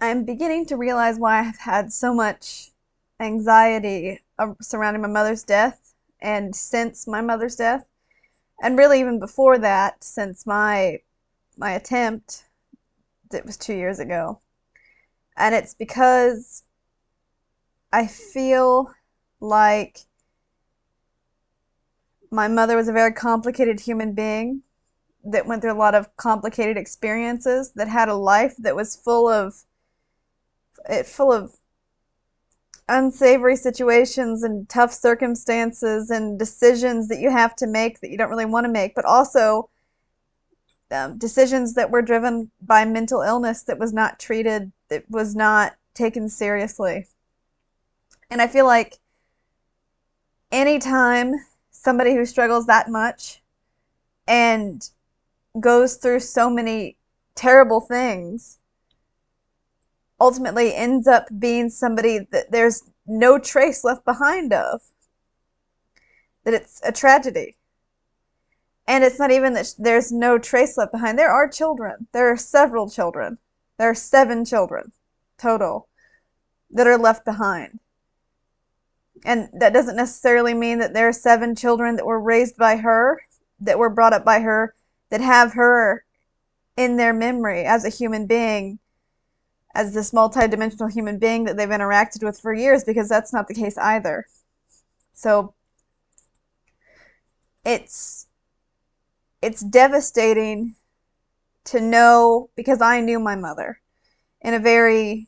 I'm beginning to realize why I've had so much anxiety surrounding my mother's death and since my mother's death, and really even before that, since my attempt that was 2 years ago. And it's because I feel like my mother was a very complicated human being that went through a lot of complicated experiences, that had a life that was full of unsavory situations and tough circumstances and decisions that you have to make that you don't really want to make, but also decisions that were driven by mental illness that was not treated, that was not taken seriously. And I feel like anytime somebody who struggles that much and goes through so many terrible things ultimately ends up being somebody that there's no trace left behind of, that it's a tragedy. And it's not even that there's no trace left behind. There are children. There are several children. There are 7 children total that are left behind. And that doesn't necessarily mean that there are 7 children that were raised by her, that were brought up by her, that have her in their memory as a human being, as this multidimensional human being that they've interacted with for years, because that's not the case either. So it's devastating to know, because I knew my mother in a very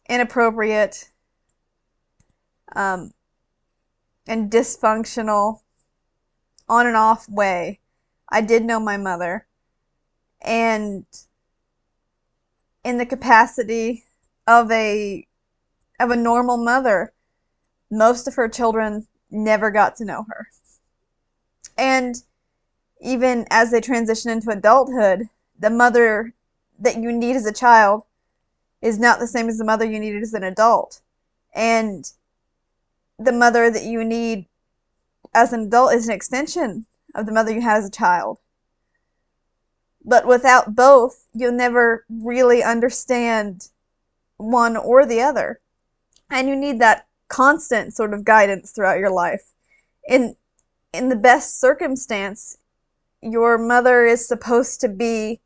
inappropriate um, and dysfunctional, on and off way. I did know my mother, and in the capacity of a normal mother, most of her children never got to know her. And even as they transition into adulthood, the mother that you need as a child is not the same as the mother you needed as an adult. And the mother that you need as an adult is an extension of the mother you had as a child. But without both, you'll never really understand one or the other. And you need that constant sort of guidance throughout your life. In in the best circumstance, your mother is supposed to be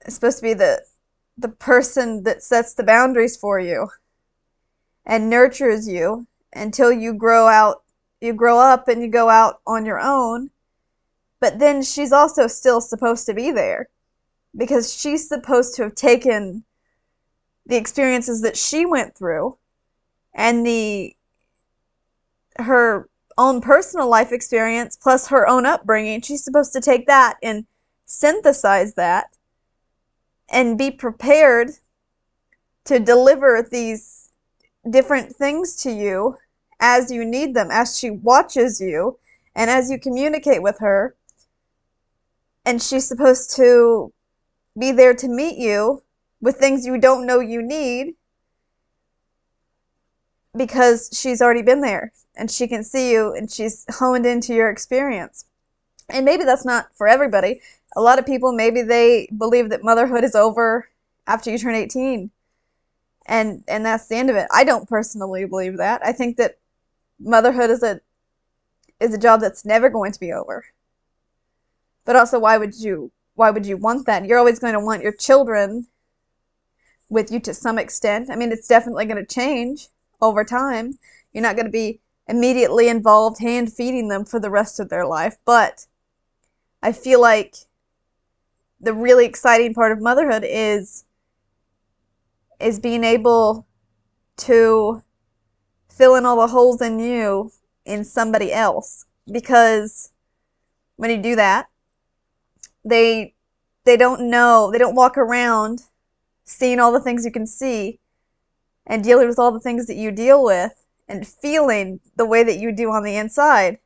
the person that sets the boundaries for you and nurtures you until you grow up and you go out on your own. But then she's also still supposed to be there, because she's supposed to have taken the experiences that she went through and the her own personal life experience plus her own upbringing. She's supposed to take that and synthesize that and be prepared to deliver these different things to you as you need them, as she watches you and as you communicate with her. And she's supposed to be there to meet you with things you don't know you need, because she's already been there and she can see you and she's honed into your experience. And maybe that's not for everybody. A lot of people, maybe they believe that motherhood is over after you turn 18, and that's the end of it. I don't personally believe that. I think that motherhood is a job that's never going to be over. But also, why would you want that? You're always going to want your children with you to some extent. I mean, it's definitely going to change over time. You're not going to be immediately involved hand feeding them for the rest of their life. But I feel like the really exciting part of motherhood is being able to fill in all the holes in you in somebody else. Because when you do that, they they don't walk around seeing all the things you can see and dealing with all the things that you deal with and feeling the way that you do on the inside.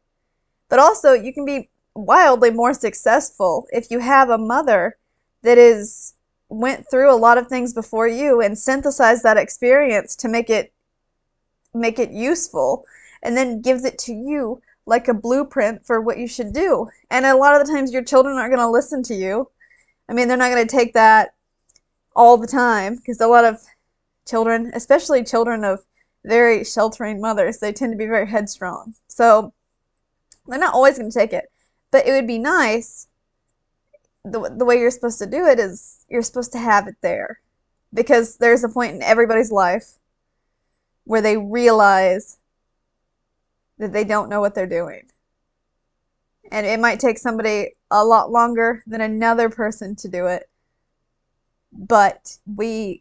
But also, you can be wildly more successful if you have a mother that is went through a lot of things before you and synthesized that experience to make it useful, and then gives it to you like a blueprint for what you should do. And a lot of the times your children aren't going to listen to you. I mean, they're not going to take that all the time, because a lot of children, especially children of very sheltering mothers, they tend to be very headstrong. So they're not always going to take it. But it would be nice, the way you're supposed to do it is you're supposed to have it there. Because there's a point in everybody's life where they realize that they don't know what they're doing. And it might take somebody a lot longer than another person to do it. But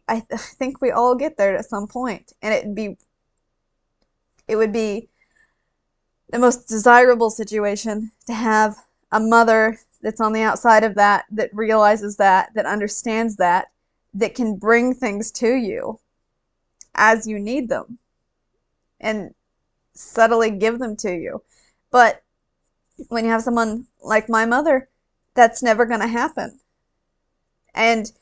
I think we all get there at some point. And it would be the most desirable situation to have a mother that's on the outside of that, that realizes that understands that can bring things to you as you need them and subtly give them to you. But when you have someone like my mother, that's never going to happen. And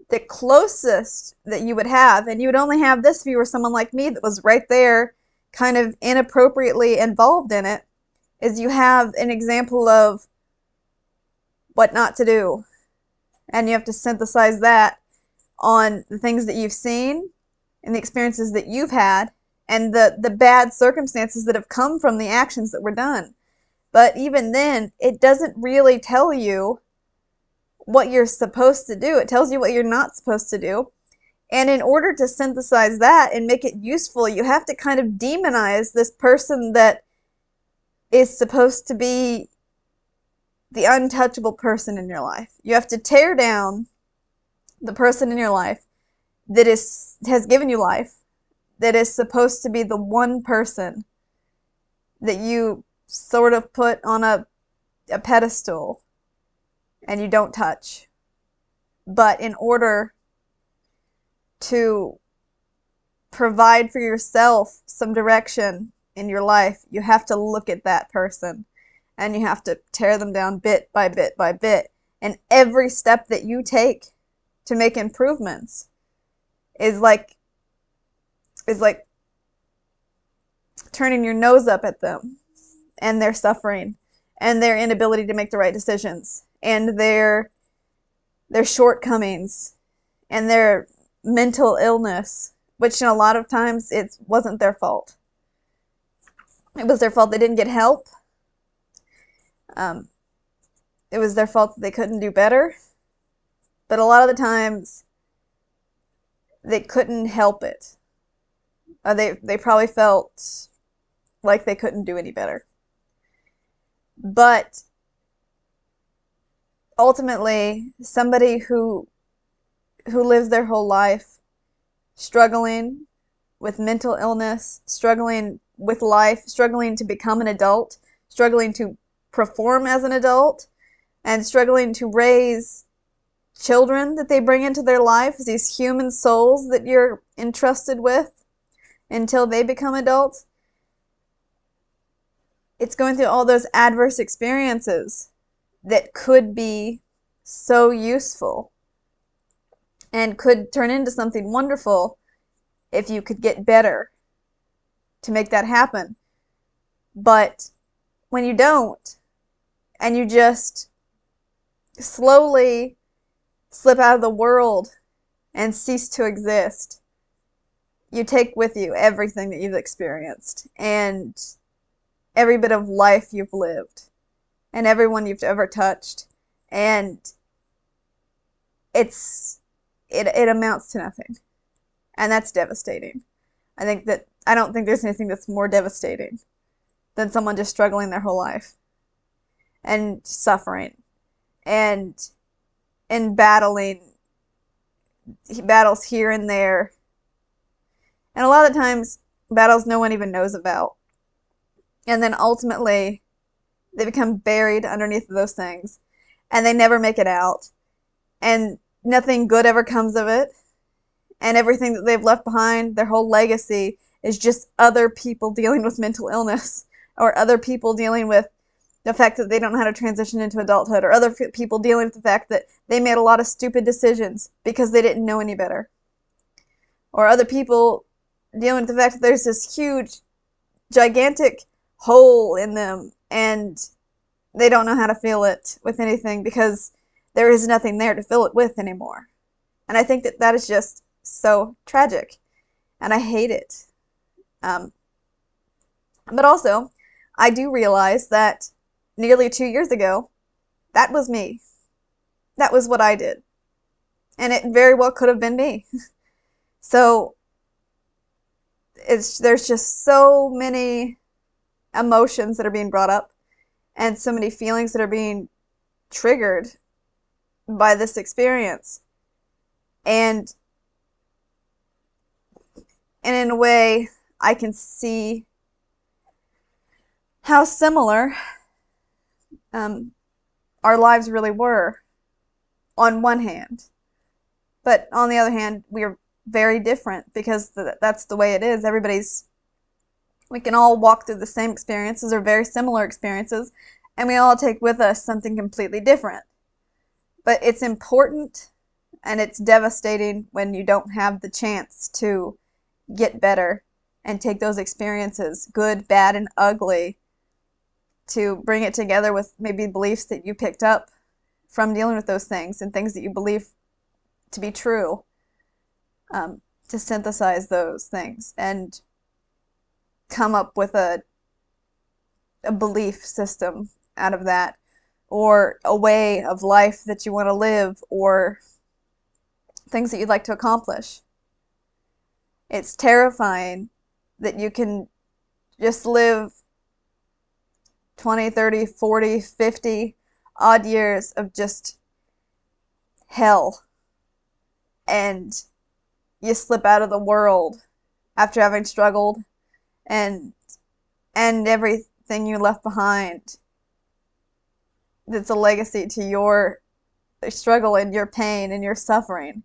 the closest that you would have, and you would only have this if you were someone like me that was right there, kind of inappropriately involved in it, is you have an example of what not to do. And you have to synthesize that on the things that you've seen and the experiences that you've had and the bad circumstances that have come from the actions that were done. But even then, it doesn't really tell you what you're supposed to do. It tells you what you're not supposed to do. And in order to synthesize that and make it useful, you have to kind of demonize this person that is supposed to be the untouchable person in your life. You have to tear down the person in your life that has given you life, that is supposed to be the one person that you sort of put on a pedestal and you don't touch. But in order to provide for yourself some direction in your life, you have to look at that person and you have to tear them down bit by bit by bit. And every step that you take to make improvements is like turning your nose up at them and their suffering and their inability to make the right decisions and their shortcomings and their mental illness, which a lot of times it wasn't their fault. It was their fault they didn't get help. It was their fault that they couldn't do better. But a lot of the times they couldn't help it. They probably felt like they couldn't do any better. But ultimately, somebody who lives their whole life struggling with mental illness, struggling with life, struggling to become an adult, struggling to perform as an adult, and struggling to raise children that they bring into their lives, these human souls that you're entrusted with until they become adults. It's going through all those adverse experiences that could be so useful and could turn into something wonderful if you could get better to make that happen. But when you don't, and you just slowly slip out of the world and cease to exist, you take with you everything that you've experienced and every bit of life you've lived and everyone you've ever touched, and it amounts to nothing. And that's devastating. I don't think there's anything that's more devastating than someone just struggling their whole life and suffering and battling battles here and there. And a lot of times, battles no one even knows about. And then ultimately, they become buried underneath those things. And they never make it out. And nothing good ever comes of it. And everything that they've left behind, their whole legacy, is just other people dealing with mental illness. Or other people dealing with the fact that they don't know how to transition into adulthood. Or other people dealing with the fact that they made a lot of stupid decisions because they didn't know any better. Or other people dealing with the fact that there's this huge, gigantic hole in them and they don't know how to fill it with anything because there is nothing there to fill it with anymore. And I think that that is just so tragic, and I hate it. Um, but also, I do realize that nearly 2 years ago, that was me. That was what I did. And it very well could have been me. So there's just so many emotions that are being brought up and so many feelings that are being triggered by this experience. And in a way, I can see how similar um, our lives really were on one hand. But on the other hand, we are very different because that's the way it is. We can all walk through the same experiences or very similar experiences, and we all take with us something completely different. But it's important and it's devastating when you don't have the chance to get better and take those experiences, good, bad, and ugly, to bring it together with maybe beliefs that you picked up from dealing with those things and things that you believe to be true, to synthesize those things and come up with a belief system out of that, or a way of life that you want to live, or things that you'd like to accomplish. It's terrifying that you can just live 20, 30, 40, 50 odd years of just hell, and you slip out of the world after having struggled, and everything you left behind that's a legacy to your struggle and your pain and your suffering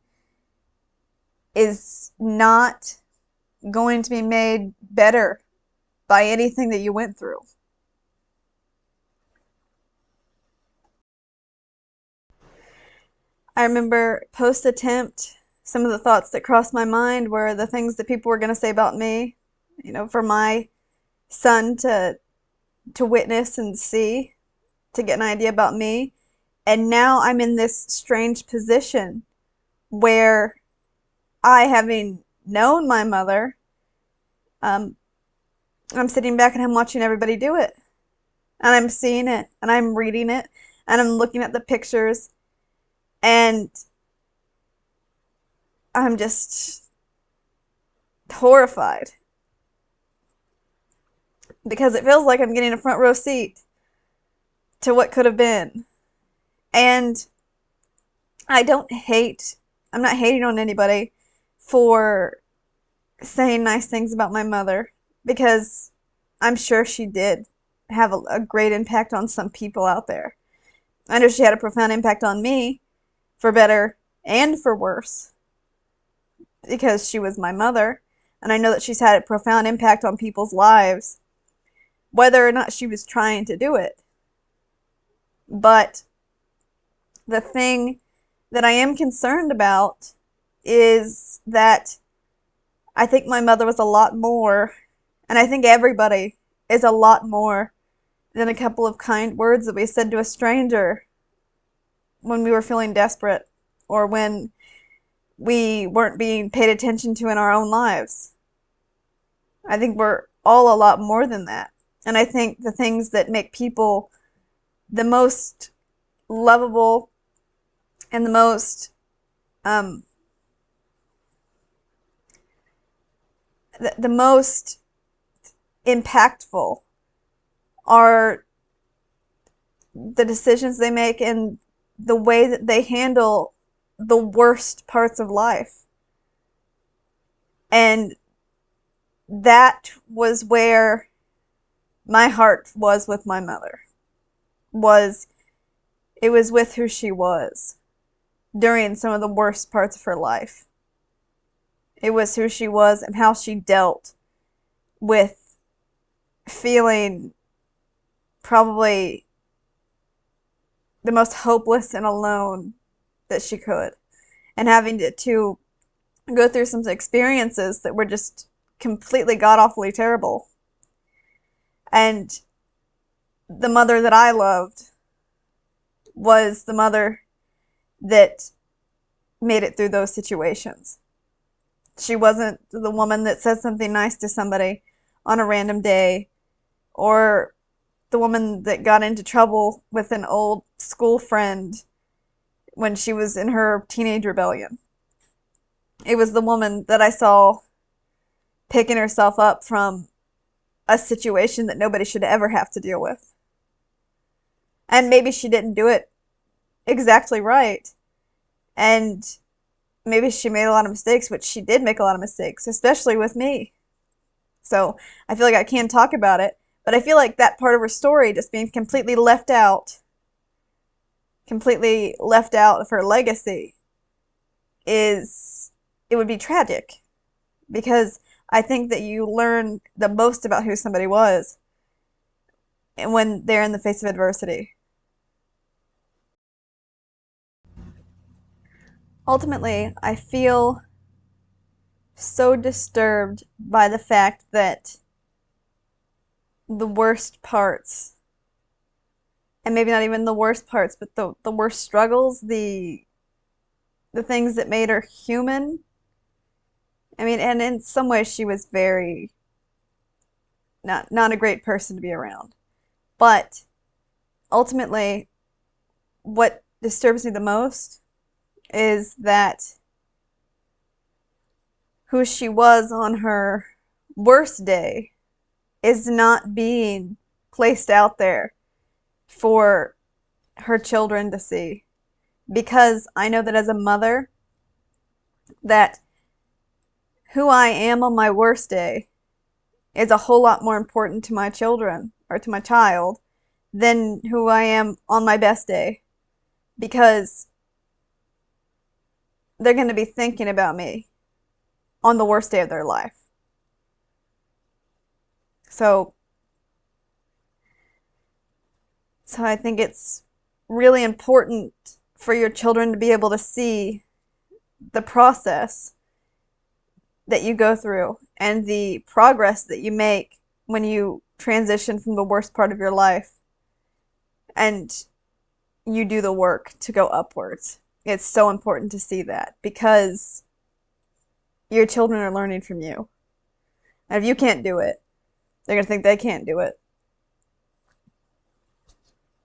is not going to be made better by anything that you went through. I remember post attempt, some of the thoughts that crossed my mind were the things that people were going to say about me, for my son to witness and see, to get an idea about me. And now I'm in this strange position where I, having known my mother, um, I'm sitting back and I'm watching everybody do it. And I'm seeing it and I'm reading it and I'm looking at the pictures, and I'm just horrified because it feels like I'm getting a front row seat to what could have been. And I don't hate, I'm not hating on anybody for saying nice things about my mother, because I'm sure she did have a great impact on some people out there. I know she had a profound impact on me, for better and for worse, because she was my mother. And I know that she's had a profound impact on people's lives, whether or not she was trying to do it. But the thing that I am concerned about is that I think my mother was a lot more, and I think everybody is a lot more than a couple of kind words that we said to a stranger when we were feeling desperate, or when we weren't being paid attention to in our own lives. I think we're all a lot more than that. And I think the things that make people the most lovable and um, the most impactful are the decisions they make and the way that they handle the worst parts of life. And that was where my heart was with my mother. Was It was with who she was during some of the worst parts of her life. It was who she was and how she dealt with feeling probably the most hopeless and alone that she could, and having to go through some experiences that were just completely god awfully terrible. And the mother that I loved was the mother that made it through those situations. She wasn't the woman that said something nice to somebody on a random day, or the woman that got into trouble with an old school friend when she was in her teenage rebellion. It was the woman that I saw picking herself up from a situation that nobody should ever have to deal with. And maybe she didn't do it exactly right. And maybe she made a lot of mistakes, which she did make a lot of mistakes, especially with me. So I feel like I can talk about it, but I feel like that part of her story just being completely left out of her legacy is, it would be tragic, because I think that you learn the most about who somebody was when they're in the face of adversity. Ultimately, I feel so disturbed by the fact that the worst parts, and maybe not even the worst parts, but the worst struggles, the things that made her human. I mean, and in some ways she was very not a great person to be around. But ultimately, what disturbs me the most is that who she was on her worst day is not being placed out there for her children to see. Because I know that as a mother, that who I am on my worst day is a whole lot more important to my children or to my child than who I am on my best day, because they're going to be thinking about me on the worst day of their life. So so I think it's really important for your children to be able to see the process that you go through and the progress that you make when you transition from the worst part of your life and you do the work to go upwards. It's so important to see that, because your children are learning from you. And if you can't do it, they're going to think they can't do it.